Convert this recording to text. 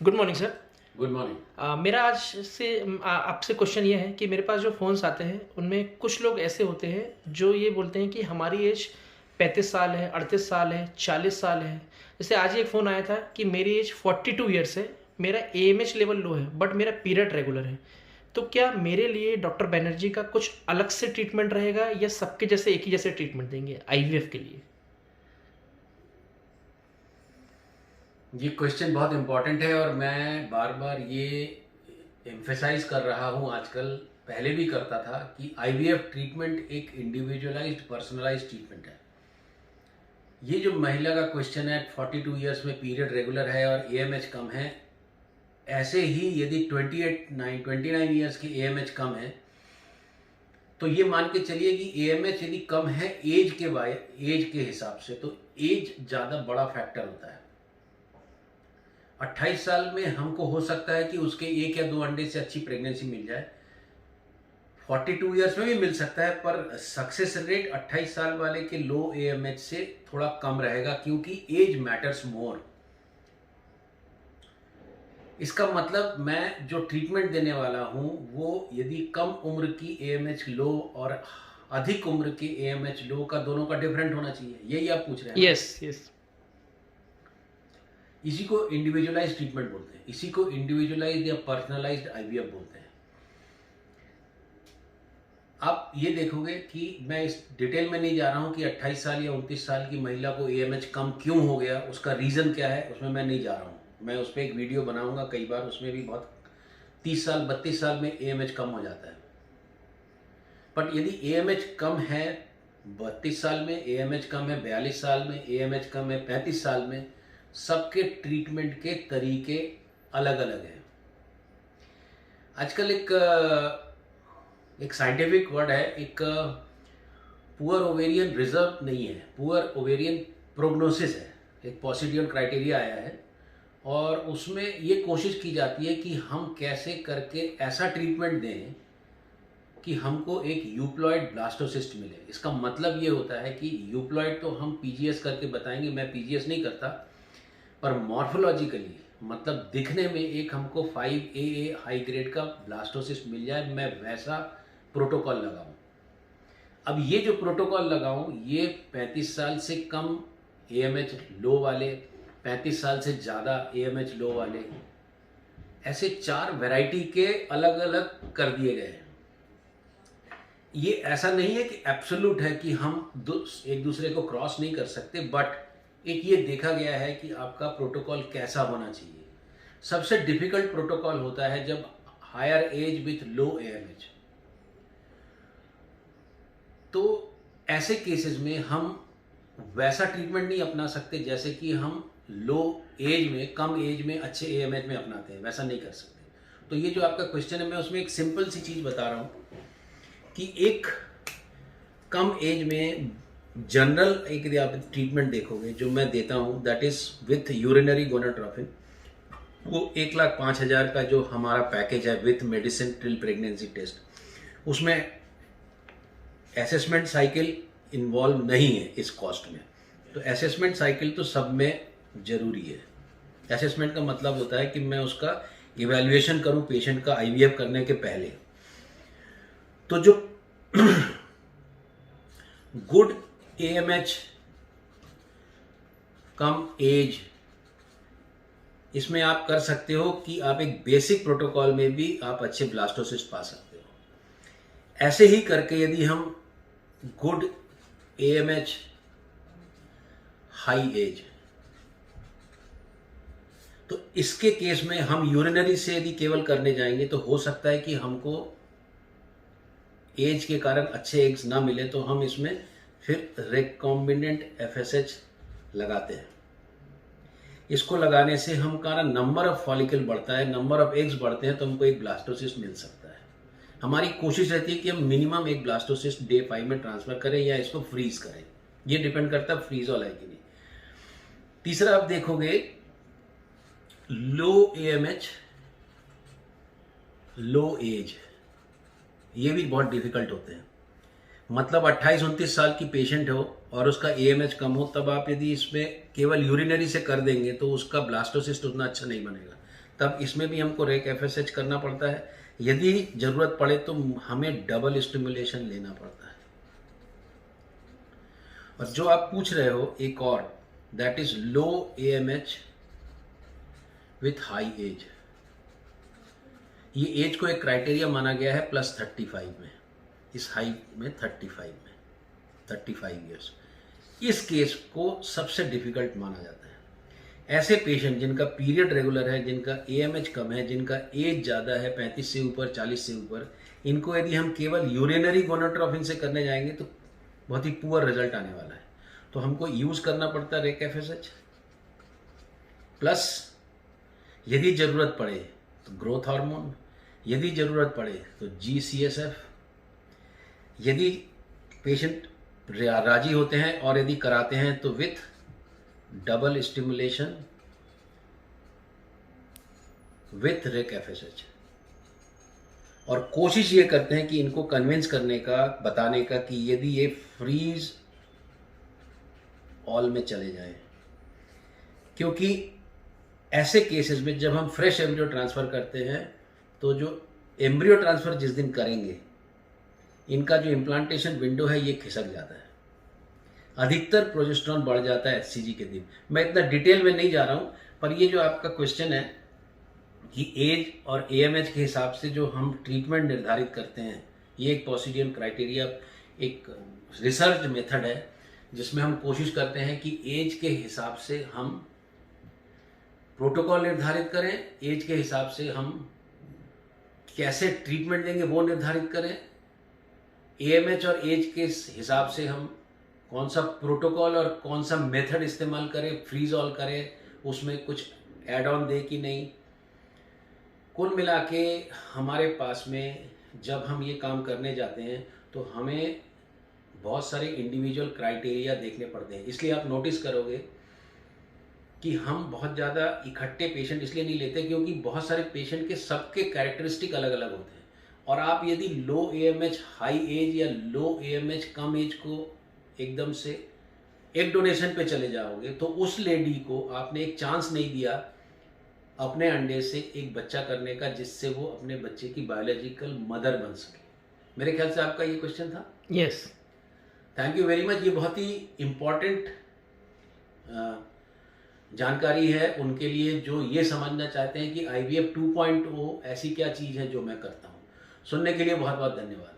Good morning sir. Good morning. मेरा आज से आपसे क्वेश्चन ये है कि मेरे पास जो फ़ोन्स आते हैं उनमें कुछ लोग ऐसे होते हैं जो ये बोलते हैं कि हमारी एज 35 साल है, 38 साल है, 40 साल है। जैसे आज ही एक फ़ोन आया था कि मेरी एज 42 ईयर्स है, मेरा एएमएच लेवल लो है बट मेरा पीरियड रेगुलर है। तो क्या मेरे लिए डॉक्टर बैनर्जी का कुछ अलग से ट्रीटमेंट रहेगा या सबके जैसे एक ही जैसे ट्रीटमेंट देंगे आईवीएफ के लिए? ये क्वेश्चन बहुत इम्पोर्टेंट है और मैं बार बार ये एम्फेसाइज कर रहा हूँ आजकल, पहले भी करता था कि आईवीएफ ट्रीटमेंट एक इंडिविजुअलाइज्ड पर्सनलाइज्ड ट्रीटमेंट है। ये जो महिला का क्वेश्चन है 42 ईयर्स में पीरियड रेगुलर है और एएमएच कम है, ऐसे ही यदि 29 ईयर्स की एएमएच कम है तो ये मान के चलिए कि एएमएच यदि कम है एज के हिसाब से, तो एज ज़्यादा बड़ा फैक्टर होता है। 28 साल में हमको हो सकता है कि उसके 1 या 2 अंडे से अच्छी प्रेगनेंसी मिल जाए, 42 ईयर्स में भी मिल सकता है, पर सक्सेस रेट 28 साल वाले के लो एएमएच से थोड़ा कम रहेगा क्योंकि एज मैटर्स मोर। इसका मतलब मैं जो ट्रीटमेंट देने वाला हूं वो यदि कम उम्र की एएमएच लो और अधिक उम्र की एएमएच लो का दोनों का डिफरेंट होना चाहिए, यही आप पूछ रहे हैं। Yes yes. इसी को इंडिविजुअलाइज्ड ट्रीटमेंट बोलते हैं, इसी को इंडिविजुअलाइज्ड या पर्सनलाइज्ड आईवीएफ बोलते हैं। आप ये देखोगे कि मैं इस डिटेल में नहीं जा रहा हूं कि 28 साल या 29 साल की महिला को एएमएच कम क्यों हो गया, उसका रीज़न क्या है, उसमें मैं नहीं जा रहा हूं। मैं उस पर एक वीडियो बनाऊंगा कई बार, उसमें भी बहुत 30 साल 32 साल में एएमएच कम हो जाता है। बट यदि एएमएच कम है 32 साल में, एएमएच कम है 42 साल में, एएमएच कम है 35 साल में, सबके ट्रीटमेंट के तरीके अलग अलग हैं। आजकल एक साइंटिफिक वर्ड है, एक पुअर ओवेरियन रिजर्व नहीं है, पुअर ओवेरियन प्रोग्नोसिस है। एक पॉसिटिव क्राइटेरिया आया है और उसमें ये कोशिश की जाती है कि हम कैसे करके ऐसा ट्रीटमेंट दें कि हमको एक यूप्लॉइड ब्लास्टोसिस्ट मिले। इसका मतलब ये होता है कि यूप्लॉइड तो हम पीजीएस करके बताएंगे, मैं पीजीएस नहीं करता, पर मॉर्फोलॉजिकली मतलब दिखने में एक हमको 5AA हाई ग्रेड का ब्लास्टोसिस्ट मिल जाए, मैं वैसा प्रोटोकॉल लगाऊं। अब ये जो प्रोटोकॉल लगाऊं ये 35 साल से कम एएमएच लो वाले, 35 साल से ज़्यादा एएमएच लो वाले, ऐसे 4 वैरायटी के अलग अलग कर दिए गए हैं। ये ऐसा नहीं है कि एब्सोल्यूट है कि हम एक दूसरे को क्रॉस नहीं कर सकते, बट एक ये देखा गया है कि आपका प्रोटोकॉल कैसा होना चाहिए। सबसे डिफिकल्ट प्रोटोकॉल होता है जब higher age with low AMH. तो ऐसे केसेस में हम वैसा ट्रीटमेंट नहीं अपना सकते जैसे कि हम लो एज में, कम एज में अच्छे एएमएच में अपनाते हैं, वैसा नहीं कर सकते। तो ये जो आपका क्वेश्चन है, मैं उसमें एक सिंपल सी चीज़ बता रहा हूँ कि एक कम एज में जनरल एक यदि आप ट्रीटमेंट देखोगे जो मैं देता हूँ, that is with urinary gonadotropin, वो 1,05,000 का जो हमारा पैकेज है with medicine till pregnancy test, उसमें असेसमेंट साइकिल इन्वॉल्व नहीं है इस कॉस्ट में। तो असेसमेंट साइकिल तो सब में जरूरी है। असेसमेंट का मतलब होता है कि मैं उसका इवैल्यूएशन करूं पेशेंट का आईवीएफ करने के पहले। तो जो गुड एएमएच कम एज, इसमें आप कर सकते हो कि आप एक बेसिक प्रोटोकॉल में भी आप अच्छे ब्लास्टोसिस्ट पा सकते हो। ऐसे ही करके यदि हम गुड एएमएच हाई एज, तो इसके केस में हम यूरिनरी से यदि केवल करने जाएंगे तो हो सकता है कि हमको एज के कारण अच्छे एग्स ना मिले, तो हम इसमें फिर रेकॉम्बिनेंट एफएसएच लगाते हैं। इसको लगाने से हमारा नंबर ऑफ फॉलिकल बढ़ता है, नंबर ऑफ एग्स बढ़ते हैं, तो हमको एक ब्लास्टोसिस्ट मिल सकता है। हमारी कोशिश रहती है कि हम मिनिमम एक ब्लास्टोसिस्ट डे 5 में ट्रांसफर करें या इसको फ्रीज करें, ये डिपेंड करता है फ्रीज वाला है कि नहीं। तीसरा आप देखोगे लो एएमएच लो एज, ये भी बहुत डिफिकल्ट होते हैं। मतलब 28-29 साल की पेशेंट हो और उसका एएमएच कम हो, तब आप यदि इसमें केवल यूरिनरी से कर देंगे तो उसका ब्लास्टोसिस्ट उतना अच्छा नहीं बनेगा। तब इसमें भी हमको रेक एफएसएच करना पड़ता है। यदि ज़रूरत पड़े तो हमें डबल स्टिमुलेशन लेना पड़ता है। और जो आप पूछ रहे हो एक और, that is low AMH with high age. ये एज को एक क्राइटेरिया माना गया है +35 में, इस हाई में 35 ईयर्स। इस केस को सबसे डिफिकल्ट माना जाता है। ऐसे पेशेंट जिनका पीरियड रेगुलर है, जिनका AMH कम है, जिनका एज ज़्यादा है 35 से ऊपर, 40 से ऊपर, इनको यदि हम केवल यूरिनरी गोनाट्रोपिन से करने जाएंगे तो बहुत ही पुअर रिजल्ट आने वाला है। तो हमको यूज़ करना पड़ता है रेक एफएसएच, प्लस यदि ज़रूरत पड़े तो ग्रोथ हार्मोन, यदि ज़रूरत पड़े तो GCSF, यदि पेशेंट राजी होते हैं और यदि कराते हैं तो with double stimulation with rec FSH. और कोशिश ये करते हैं कि इनको कन्विंस करने का, बताने का कि यदि ये फ्रीज ऑल में चले जाएं, क्योंकि ऐसे केसेस में जब हम फ्रेश एम्ब्रियो ट्रांसफ़र करते हैं तो जो एम्ब्रियो ट्रांसफ़र जिस दिन करेंगे, इनका जो इम्प्लांटेशन विंडो है ये खिसक जाता है, अधिकतर प्रोजेस्टेरॉन बढ़ जाता है HCG के दिन। मैं इतना डिटेल में नहीं जा रहा हूँ, पर ये जो आपका क्वेश्चन है कि एज और AMH के हिसाब से जो हम ट्रीटमेंट निर्धारित करते हैं, ये एक पॉसिडियम क्राइटेरिया, एक रिसर्च मेथड है जिसमें हम कोशिश करते हैं कि एज के हिसाब से हम प्रोटोकॉल निर्धारित करें, एज के हिसाब से हम कैसे ट्रीटमेंट देंगे वो निर्धारित करें, AMH और एज के हिसाब से हम कौन सा प्रोटोकॉल और कौन सा मेथड इस्तेमाल करें, फ्रीज ऑल करें, उसमें कुछ एड ऑन दे कि नहीं। कुल मिला के हमारे पास में जब हम ये काम करने जाते हैं तो हमें बहुत सारे इंडिविजुअल क्राइटेरिया देखने पड़ते हैं। इसलिए आप नोटिस करोगे कि हम बहुत ज़्यादा इकट्ठे पेशेंट इसलिए नहीं लेते क्योंकि बहुत सारे पेशेंट के सबके कैरेक्टरिस्टिक अलग अलग होते हैं। और आप यदि लो AMH हाई एज या लो AMH कम एज को एकदम से एक डोनेशन पे चले जाओगे तो उस लेडी को आपने एक चांस नहीं दिया अपने अंडे से एक बच्चा करने का, जिससे वो अपने बच्चे की बायोलॉजिकल मदर बन सके। मेरे ख्याल से आपका ये क्वेश्चन था। Yes, thank you very much. ये बहुत ही इम्पॉर्टेंट जानकारी है उनके लिए जो ये समझना चाहते हैं कि IVF 2.0 ऐसी क्या चीज़ है जो मैं करता हूँ। सुनने के लिए बहुत बहुत धन्यवाद।